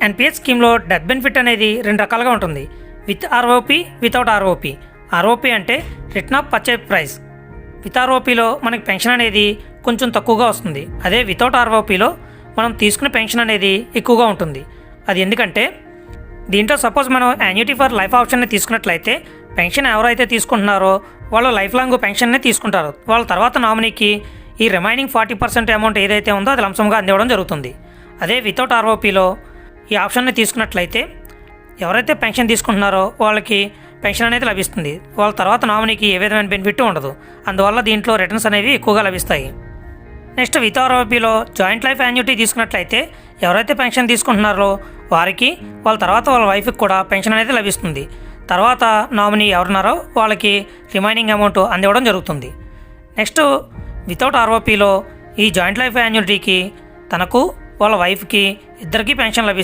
NPS స్కీమ్లో death benefit అనేది రెండు రకాలుగా ఉంటుంది. With ROP, without ROP. ROP అంటే return of purchase price. With ఆర్ఓపిలో మనకి పెన్షన్ అనేది కొంచెం తక్కువగా వస్తుంది. అదే వితౌట్ ఆర్ఓపిలో మనం తీసుకునే పెన్షన్ అనేది ఎక్కువగా ఉంటుంది. అది ఎందుకంటే దీంట్లో సపోజ్ మనం యాన్యుటీ ఫర్ లైఫ్ ఆప్షన్ని తీసుకున్నట్లయితే పెన్షన్ ఎవరైతే తీసుకుంటున్నారో వాళ్ళు లైఫ్ లాంగ్ పెన్షన్ని తీసుకుంటారు. వాళ్ళ తర్వాత నామినీకి ఈ రిమైనింగ్ 40% అమౌంట్ ఏదైతే ఉందో అది లంసంగా అందివ్వడం జరుగుతుంది. అదే వితౌట్ ఆర్ఓపిలో ఈ ఆప్షన్ని తీసుకున్నట్లయితే ఎవరైతే పెన్షన్ తీసుకుంటున్నారో వాళ్ళకి పెన్షన్ అనేది లభిస్తుంది. వాళ్ళ తర్వాత నామినీకి ఏ విధమైన బెనిఫిట్ ఉండదు. అందువల్ల దీంట్లో రిటర్న్స్ అనేవి ఎక్కువగా లభిస్తాయి. నెక్స్ట్ విత్ ఆర్ఓపిలో జాయింట్ లైఫ్ యాన్యుటీ తీసుకున్నట్లయితే ఎవరైతే పెన్షన్ తీసుకుంటున్నారో వారికి వాళ్ళ తర్వాత వాళ్ళ వైఫ్కి కూడా పెన్షన్ అనేది లభిస్తుంది. తర్వాత నామినీ ఎవరున్నారో వాళ్ళకి రిమైనింగ్ అమౌంట్ అందివ్వడం జరుగుతుంది. నెక్స్ట్ వితౌట్ ఆర్ఓపిలో ఈ జాయింట్ లైఫ్ యాన్యుటీకి తనకు వాళ్ళ వైఫ్కి ఇద్దరికీ పెన్షన్ లభిస్తుంది.